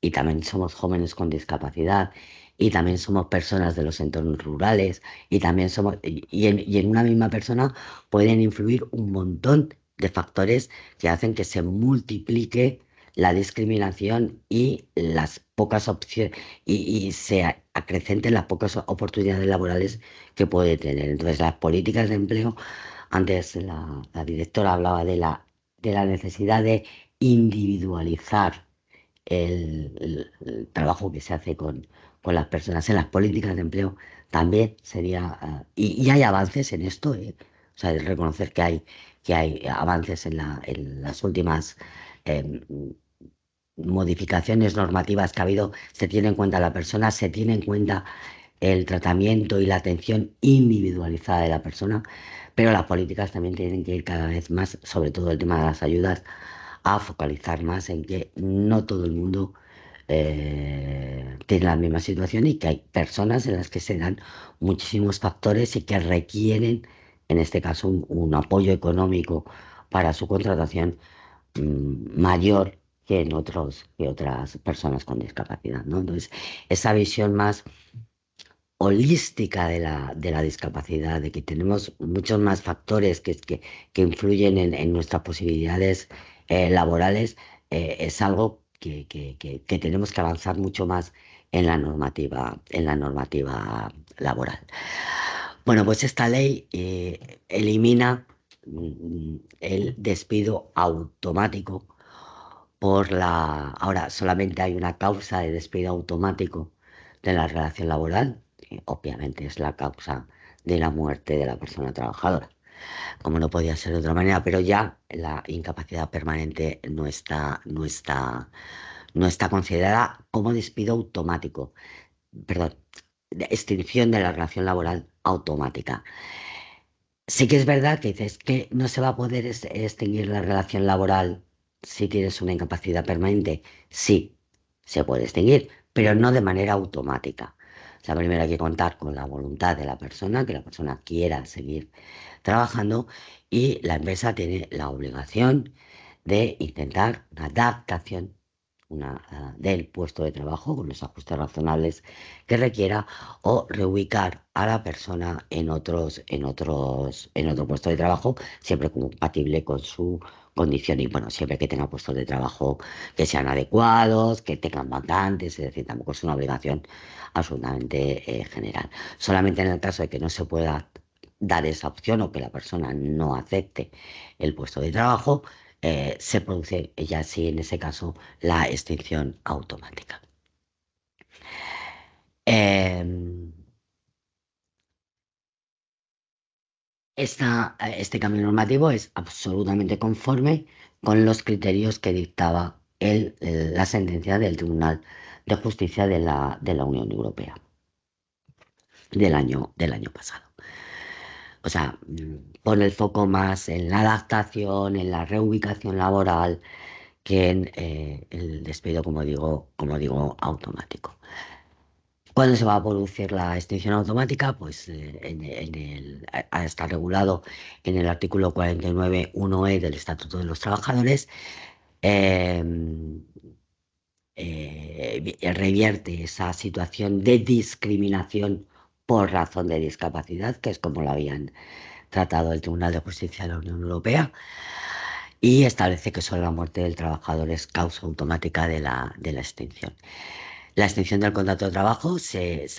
y también somos jóvenes con discapacidad, y también somos personas de los entornos rurales, y también somos, y en una misma persona pueden influir un montón de factores que hacen que se multiplique la discriminación y las pocas opciones, y se acrecenten las pocas oportunidades laborales que puede tener. Entonces, las políticas de empleo, antes la directora hablaba de la necesidad de individualizar el trabajo que se hace con las personas en las políticas de empleo también sería, y hay avances en esto, o sea, es reconocer que hay avances en las últimas eh, modificaciones normativas que ha habido, se tiene en cuenta la persona, se tiene en cuenta el tratamiento y la atención individualizada de la persona, pero las políticas también tienen que ir cada vez más, sobre todo el tema de las ayudas, a focalizar más en que no todo el mundo tiene la misma situación y que hay personas en las que se dan muchísimos factores y que requieren, en este caso, un apoyo económico para su contratación mayor que en que otras personas con discapacidad, ¿no? Entonces, esa visión más holística de la discapacidad, de que tenemos muchos más factores que influyen en nuestras posibilidades laborales, es algo que tenemos que avanzar mucho más en la normativa laboral. Bueno, pues esta ley elimina el despido automático ahora solamente hay una causa de despido automático de la relación laboral, y obviamente es la causa de la muerte de la persona trabajadora, como no podía ser de otra manera, pero ya la incapacidad permanente no está considerada como despido automático, perdón, de extinción de la relación laboral automática. Sí que es verdad que dices que no se va a poder extinguir la relación laboral si tienes una incapacidad permanente. Sí, se puede extinguir, pero no de manera automática. O sea, primero hay que contar con la voluntad de la persona, que la persona quiera seguir trabajando y la empresa tiene la obligación de intentar una adaptación del puesto de trabajo con los ajustes razonables que requiera o reubicar a la persona en otro puesto de trabajo, siempre compatible con su condición y bueno, siempre que tenga puestos de trabajo que sean adecuados, que tengan vacantes, es decir, tampoco es una obligación absolutamente general. Solamente en el caso de que no se pueda dar esa opción o que la persona no acepte el puesto de trabajo, se produce ya sí en ese caso la extinción automática. Em, este cambio normativo es absolutamente conforme con los criterios que dictaba la sentencia del Tribunal de Justicia de la Unión Europea del año pasado. O sea, pone el foco más en la adaptación, en la reubicación laboral, que en el despido, como digo, automático. ¿Cuándo se va a producir la extinción automática? Pues está regulado en el artículo 49.1e del Estatuto de los Trabajadores. eh, Revierte esa situación de discriminación por razón de discapacidad, que es como lo habían tratado el Tribunal de Justicia de la Unión Europea, y establece que solo la muerte del trabajador es causa automática de la extinción. La extinción del contrato de trabajo se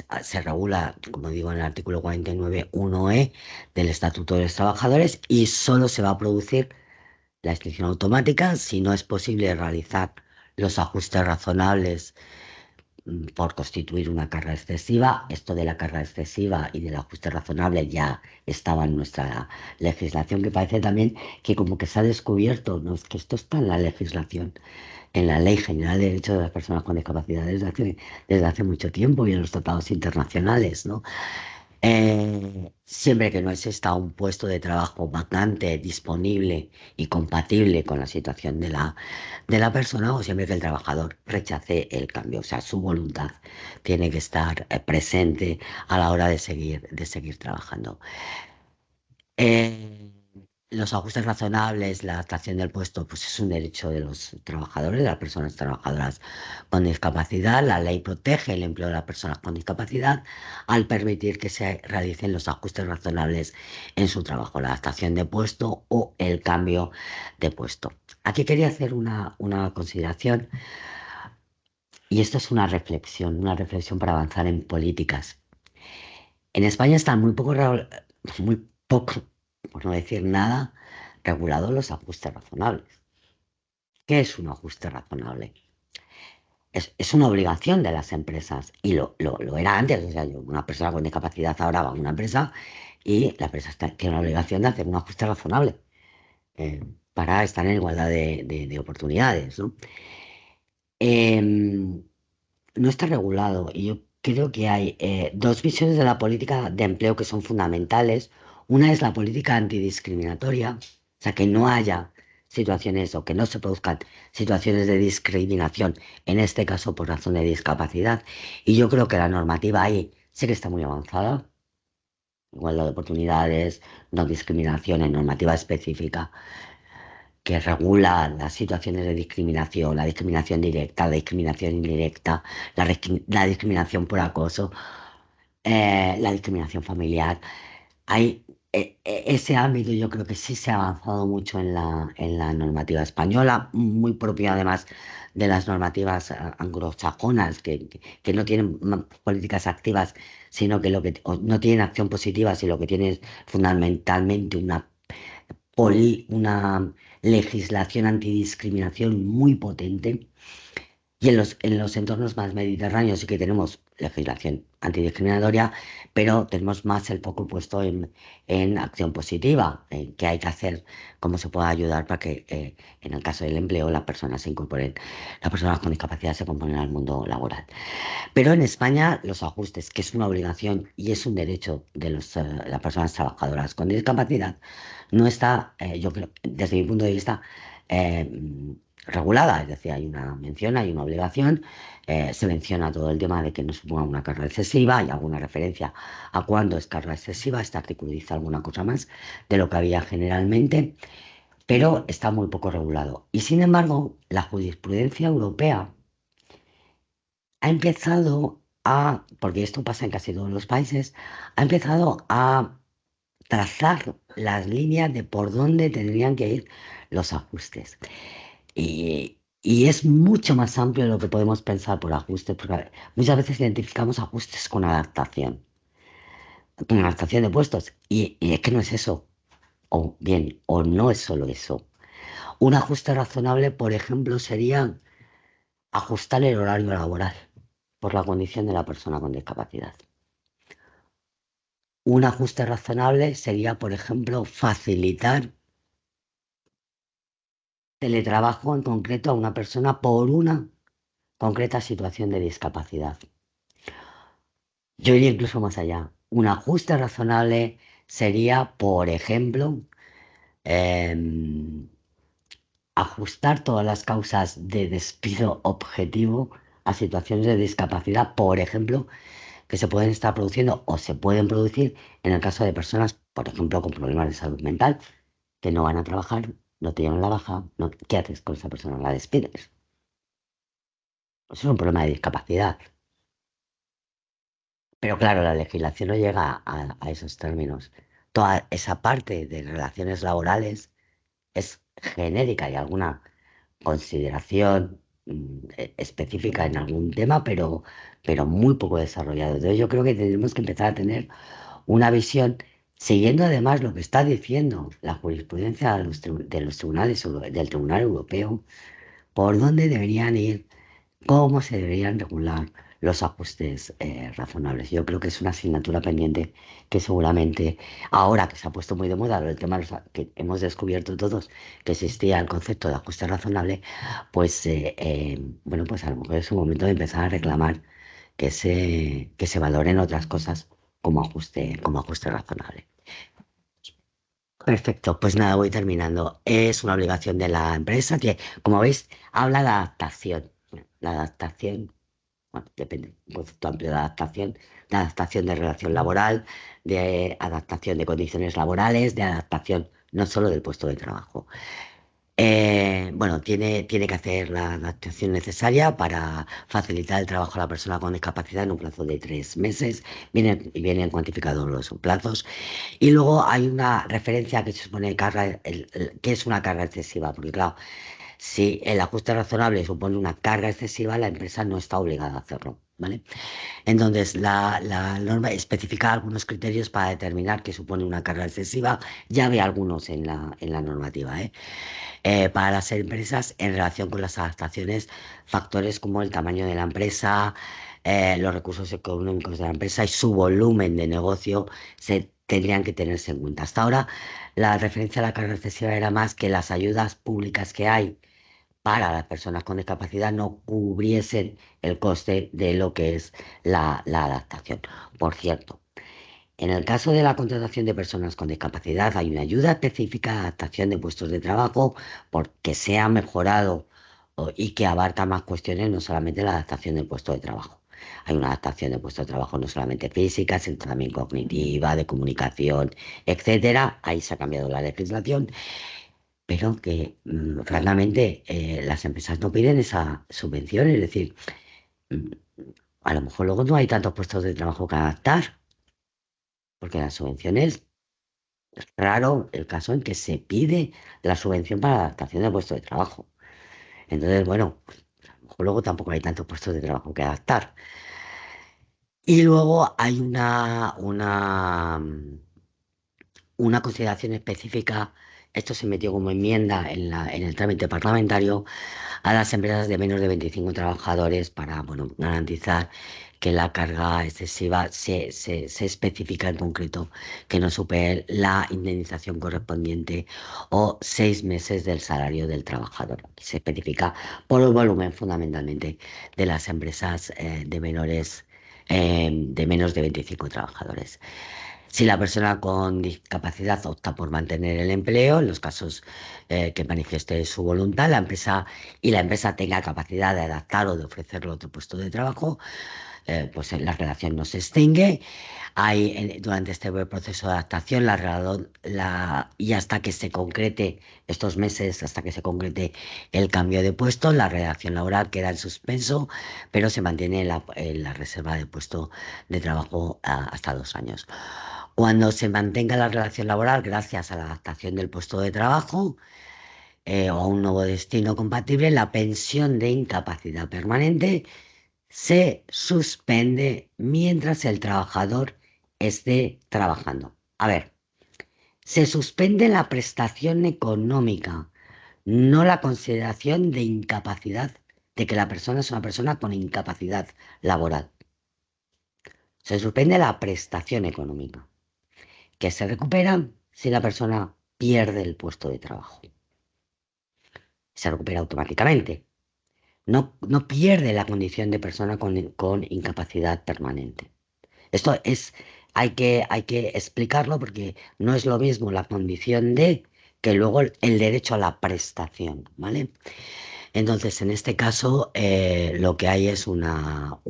regula, como digo, en el artículo 49.1e del Estatuto de los Trabajadores y solo se va a producir la extinción automática si no es posible realizar los ajustes razonables por constituir una carga excesiva. Esto de la carga excesiva y del ajuste razonable ya estaba en nuestra legislación, que parece también que como que se ha descubierto, no es que esto está en la legislación, en la Ley General de Derechos de las Personas con Discapacidad desde hace mucho tiempo y en los tratados internacionales, ¿no? Siempre que no exista un puesto de trabajo vacante, disponible y compatible con la situación de la persona, o siempre que el trabajador rechace el cambio. O sea, su voluntad tiene que estar presente a la hora de seguir trabajando. Eh, los ajustes razonables, la adaptación del puesto, pues es un derecho de los trabajadores, de las personas trabajadoras con discapacidad. La ley protege el empleo de las personas con discapacidad al permitir que se realicen los ajustes razonables en su trabajo, la adaptación de puesto o el cambio de puesto. Aquí quería hacer una consideración, y esto es una reflexión para avanzar en políticas. En España están muy poco, por no decir nada, regulados los ajustes razonables. ¿Qué es un ajuste razonable? Es una obligación de las empresas y lo era antes. O sea, una persona con discapacidad ahora va a una empresa y la empresa tiene la obligación de hacer un ajuste razonable para estar en igualdad de oportunidades, ¿no? Em, no está regulado y yo creo que hay dos visiones de la política de empleo que son fundamentales. Una es la política antidiscriminatoria, o sea, que no haya situaciones o que no se produzcan situaciones de discriminación, en este caso por razón de discapacidad. Y yo creo que la normativa ahí sí que está muy avanzada. Igualdad de oportunidades, no discriminación en normativa específica que regula las situaciones de discriminación, la discriminación directa, la discriminación indirecta, la discriminación por acoso, la discriminación familiar. Hay ese ámbito, yo creo que sí se ha avanzado mucho en la normativa española, muy propio además de las normativas anglosajonas, que no tienen políticas activas, sino que no tienen acción positiva, sino que tienen fundamentalmente una legislación antidiscriminación muy potente. Y en los entornos más mediterráneos sí que tenemos legislación antidiscriminatoria, pero tenemos más el foco puesto en acción positiva, en qué hay que hacer, cómo se puede ayudar para que en el caso del empleo las personas se incorporen, las personas con discapacidad se componen al mundo laboral. Pero en España los ajustes, que es una obligación y es un derecho de las personas trabajadoras con discapacidad, no está, yo creo, desde mi punto de vista, eh, regulada. Es decir, hay una mención, hay una obligación, se menciona todo el tema de que no suponga una carga excesiva, hay alguna referencia a cuándo es carga excesiva, esta articuliza alguna cosa más de lo que había generalmente, pero está muy poco regulado. Y sin embargo, la jurisprudencia europea ha empezado porque esto pasa en casi todos los países, ha empezado a trazar las líneas de por dónde tendrían que ir los ajustes. Y es mucho más amplio de lo que podemos pensar por ajustes, porque muchas veces identificamos ajustes con adaptación de puestos, y es que no es eso, o bien, o no es solo eso. Un ajuste razonable, por ejemplo, sería ajustar el horario laboral por la condición de la persona con discapacidad. Un ajuste razonable sería, por ejemplo, facilitar teletrabajo en concreto a una persona por una concreta situación de discapacidad. Yo iría incluso más allá. Un ajuste razonable sería, por ejemplo, em, ajustar todas las causas de despido objetivo a situaciones de discapacidad, por ejemplo, que se pueden estar produciendo o se pueden producir en el caso de personas, por ejemplo, con problemas de salud mental, que no van a trabajar, no te llevan la baja, ¿qué haces con esa persona? La despides. Eso es un problema de discapacidad. Pero claro, la legislación no llega a esos términos. Toda esa parte de relaciones laborales es genérica y alguna consideración específica en algún tema, pero muy poco desarrollado. Entonces yo creo que tenemos que empezar a tener una visión, siguiendo además lo que está diciendo la jurisprudencia de los tribunales, del Tribunal Europeo, por dónde deberían ir, cómo se deberían regular los ajustes razonables. Yo creo que es una asignatura pendiente que seguramente, ahora que se ha puesto muy de moda el tema que hemos descubierto todos que existía el concepto de ajuste razonable, pues bueno, pues a lo mejor es un momento de empezar a reclamar que se valoren otras cosas como ajuste razonable. Perfecto, pues nada, voy terminando. Es una obligación de la empresa que, como veis, habla de adaptación. La adaptación, bueno, depende, un concepto amplio de adaptación de relación laboral, de adaptación de condiciones laborales, de adaptación no solo del puesto de trabajo. Bueno, tiene que hacer la adaptación necesaria para facilitar el trabajo a la persona con discapacidad en un plazo de 3 meses. Vienen cuantificados los plazos. Y luego hay una referencia que se supone que es una carga excesiva, porque claro, si el ajuste razonable supone una carga excesiva, la empresa no está obligada a hacerlo, ¿vale? Entonces, la norma especifica algunos criterios para determinar que supone una carga excesiva. Ya ve algunos en la normativa, ¿eh? Para las empresas en relación con las adaptaciones, factores como el tamaño de la empresa, los recursos económicos de la empresa y su volumen de negocio se tendrían que tenerse en cuenta. Hasta ahora, la referencia a la carga excesiva era más que las ayudas públicas que hay para las personas con discapacidad no cubriesen el coste de lo que es la adaptación. Por cierto, en el caso de la contratación de personas con discapacidad, hay una ayuda específica de adaptación de puestos de trabajo porque se ha mejorado y que abarca más cuestiones, no solamente la adaptación del puesto de trabajo. Hay una adaptación del puesto de trabajo no solamente física, sino también cognitiva, de comunicación, etcétera. Ahí se ha cambiado la legislación, pero que francamente las empresas no piden esa subvención, es decir, mm, a lo mejor luego no hay tantos puestos de trabajo que adaptar, porque las subvenciones es raro el caso en que se pide la subvención para la adaptación del puesto de trabajo. Entonces, bueno, pues, a lo mejor luego tampoco hay tantos puestos de trabajo que adaptar. Y luego hay una consideración específica, esto se metió como enmienda en el trámite parlamentario, a las empresas de menos de 25 trabajadores para, bueno, garantizar que la carga excesiva se especifica en concreto que no supere la indemnización correspondiente o 6 meses del salario del trabajador. Se especifica por el volumen fundamentalmente de las empresas de menos de 25 trabajadores. Si la persona con discapacidad opta por mantener el empleo, en los casos que manifieste su voluntad, la empresa tenga capacidad de adaptar o de ofrecerle otro puesto de trabajo, pues la relación no se extingue. Durante este proceso de adaptación, y hasta que se concrete estos meses, hasta que se concrete el cambio de puesto, la relación laboral queda en suspenso, pero se mantiene la reserva de puesto de trabajo hasta 2 años. Cuando se mantenga la relación laboral gracias a la adaptación del puesto de trabajo o a un nuevo destino compatible, la pensión de incapacidad permanente se suspende mientras el trabajador esté trabajando. A ver, se suspende la prestación económica, no la consideración de incapacidad, de que la persona es una persona con incapacidad laboral. Se suspende la prestación económica, que se recupera si la persona pierde el puesto de trabajo. Se recupera automáticamente. No pierde la condición de persona con incapacidad permanente. Esto hay que explicarlo porque no es lo mismo la condición de que luego el derecho a la prestación, ¿vale? Entonces, en este caso, lo que hay es una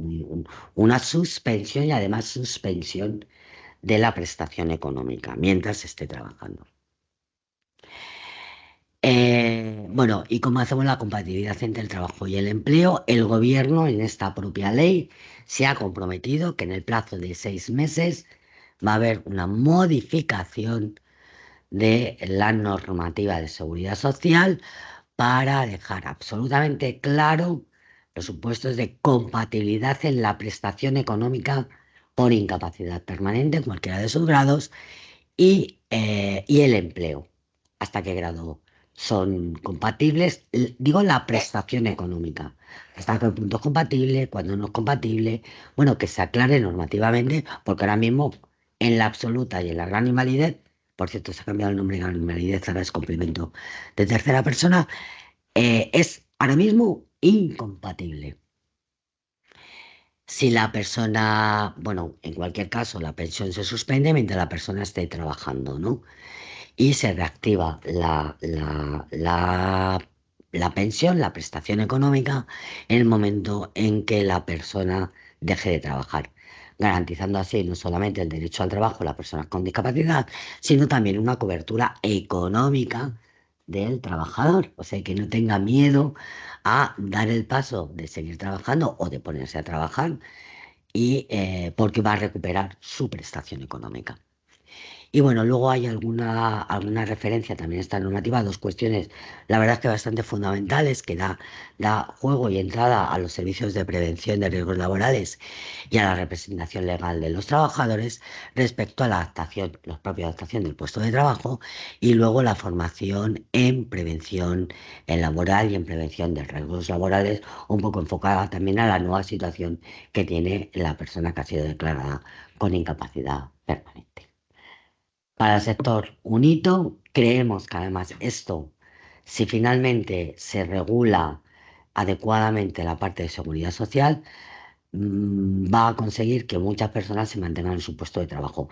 suspensión y además suspensión de la prestación económica mientras esté trabajando. Bueno, ¿y cómo hacemos la compatibilidad entre el trabajo y el empleo? El gobierno en esta propia ley se ha comprometido que en el plazo de 6 meses va a haber una modificación de la normativa de seguridad social para dejar absolutamente claro los supuestos de compatibilidad en la prestación económica por incapacidad permanente en cualquiera de sus grados y el empleo. ¿Hasta qué grado son compatibles? Digo la prestación económica. ¿Hasta qué punto es compatible? ¿Cuándo no es compatible? Bueno, que se aclare normativamente, porque ahora mismo en la absoluta y en la gran invalidez, por cierto, se ha cambiado el nombre de gran invalidez, ahora es complemento de tercera persona, es ahora mismo incompatible. Si la persona, bueno, en cualquier caso, la pensión se suspende mientras la persona esté trabajando, ¿no? Y se reactiva la pensión, la prestación económica, en el momento en que la persona deje de trabajar, garantizando así no solamente el derecho al trabajo de las personas con discapacidad, sino también una cobertura económica del trabajador, o sea, que no tenga miedo a dar el paso de seguir trabajando o de ponerse a trabajar y porque va a recuperar su prestación económica. Y bueno, luego hay alguna referencia también a esta normativa, dos cuestiones, la verdad es que bastante fundamentales, que da juego y entrada a los servicios de prevención de riesgos laborales y a la representación legal de los trabajadores respecto a la adaptación, la propia adaptación del puesto de trabajo y luego la formación en prevención laboral y en prevención de riesgos laborales, un poco enfocada también a la nueva situación que tiene la persona que ha sido declarada con incapacidad permanente. Para el sector, un hito, creemos que además esto, si finalmente se regula adecuadamente la parte de seguridad social, va a conseguir que muchas personas se mantengan en su puesto de trabajo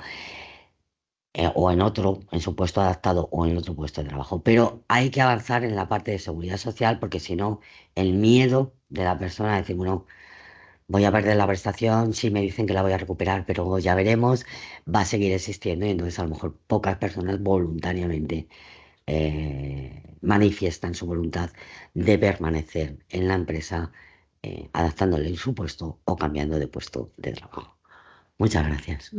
o en otro, en su puesto adaptado o en otro puesto de trabajo. Pero hay que avanzar en la parte de seguridad social porque si no, el miedo de la persona a decir, bueno, voy a perder la prestación, sí me dicen que la voy a recuperar, pero ya veremos, va a seguir existiendo y entonces a lo mejor pocas personas voluntariamente manifiestan su voluntad de permanecer en la empresa adaptándole su puesto o cambiando de puesto de trabajo. Muchas gracias.